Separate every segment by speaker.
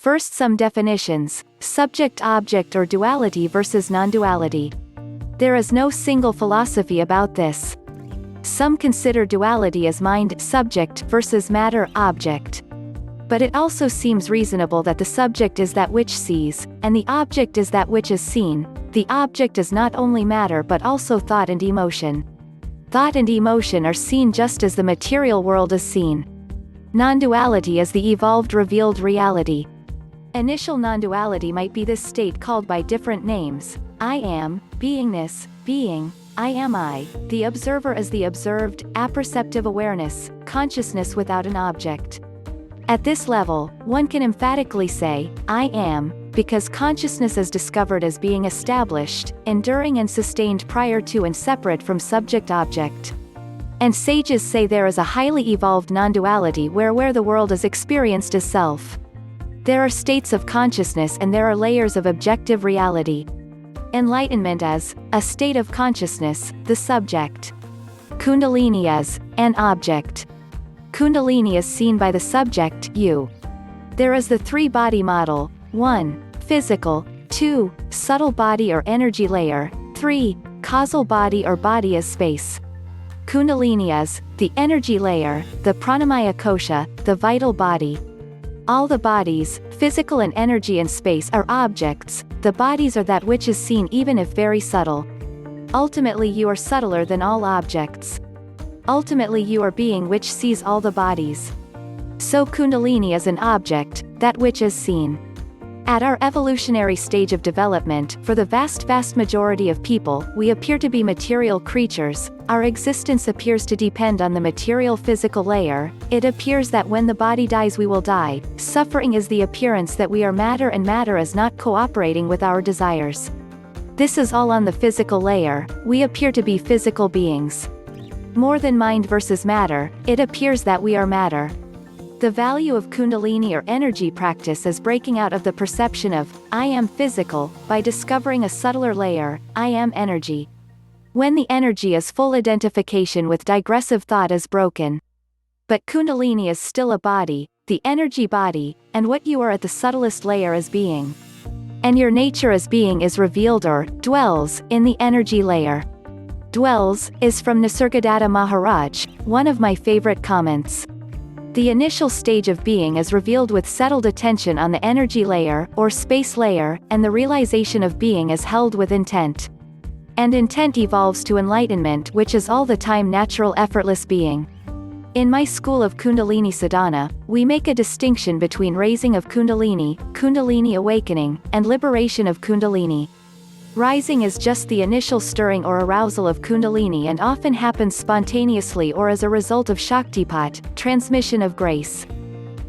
Speaker 1: First, some definitions: subject-object or duality versus non-duality. There is no single philosophy about this. Some consider duality as mind-subject versus matter-object. But it also seems reasonable that the subject is that which sees, and the object is that which is seen. The object is not only matter but also thought and emotion. Thought and emotion are seen just as the material world is seen. Non-duality is the evolved revealed reality. Initial non-duality might be this state called by different names: I am, beingness, being, I am I. The observer is the observed, apperceptive awareness, consciousness without an object. At this level, one can emphatically say, I am, because consciousness is discovered as being established, enduring and sustained prior to and separate from subject-object. And sages say there is a highly evolved non-duality where the world is experienced as self. There are states of consciousness and there are layers of objective reality. Enlightenment as a state of consciousness, the subject. Kundalini as an object. Kundalini is seen by the subject, you. There is the three-body model: 1. Physical, 2. Subtle body or energy layer, 3. Causal body or body as space. Kundalini is the energy layer, the pranamaya kosha, the vital body. All the bodies, physical and energy and space, are objects. The bodies are that which is seen even if very subtle. Ultimately you are subtler than all objects. Ultimately you are being which sees all the bodies. So Kundalini is an object, that which is seen. At our evolutionary stage of development, for the vast majority of people, we appear to be material creatures. Our existence appears to depend on the material physical layer. It appears that when the body dies we will die. Suffering is the appearance that we are matter and matter is not cooperating with our desires. This is all on the physical layer. We appear to be physical beings. More than mind versus matter, it appears that we are matter. The value of Kundalini or energy practice is breaking out of the perception of, I am physical, by discovering a subtler layer, I am energy. When the energy is full, identification with digressive thought is broken. But Kundalini is still a body, the energy body, and what you are at the subtlest layer is being. And your nature as being is revealed or dwells in the energy layer. Dwells is from Nisargadatta Maharaj, one of my favorite comments. The initial stage of being is revealed with settled attention on the energy layer, or space layer, and the realization of being is held with intent. And intent evolves to enlightenment, which is all the time natural effortless being. In my school of Kundalini Sadhana, we make a distinction between raising of Kundalini, Kundalini awakening, and liberation of Kundalini. Rising is just the initial stirring or arousal of Kundalini and often happens spontaneously or as a result of Shaktipat, transmission of grace.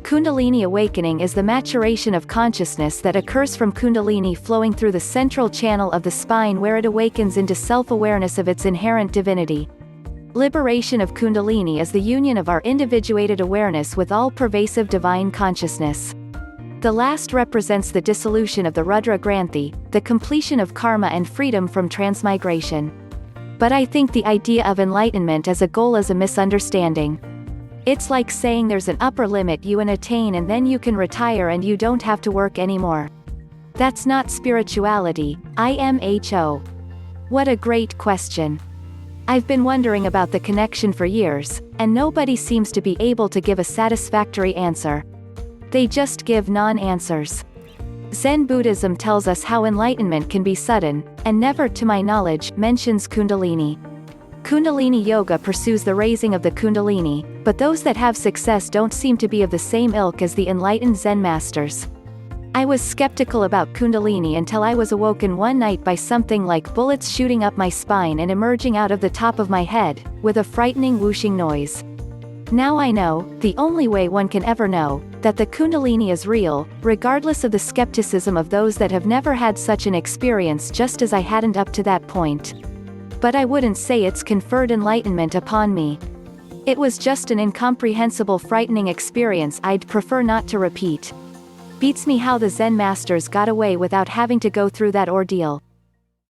Speaker 1: Kundalini awakening is the maturation of consciousness that occurs from Kundalini flowing through the central channel of the spine where it awakens into self-awareness of its inherent divinity. Liberation of Kundalini is the union of our individuated awareness with all-pervasive divine consciousness. The last represents the dissolution of the Rudra Granthi, the completion of karma and freedom from transmigration. But I think the idea of enlightenment as a goal is a misunderstanding. It's like saying there's an upper limit you can attain and then you can retire and you don't have to work anymore. That's not spirituality, IMHO. What a great question. I've been wondering about the connection for years, and nobody seems to be able to give a satisfactory answer. They just give non-answers. Zen Buddhism tells us how enlightenment can be sudden, and never, to my knowledge, mentions Kundalini. Kundalini Yoga pursues the raising of the Kundalini, but those that have success don't seem to be of the same ilk as the enlightened Zen masters. I was skeptical about Kundalini until I was awoken one night by something like bullets shooting up my spine and emerging out of the top of my head, with a frightening whooshing noise. Now I know, the only way one can ever know, that the Kundalini is real, regardless of the skepticism of those that have never had such an experience, just as I hadn't up to that point. But I wouldn't say it's conferred enlightenment upon me. It was just an incomprehensible, frightening experience I'd prefer not to repeat. Beats me how the Zen masters got away without having to go through that ordeal.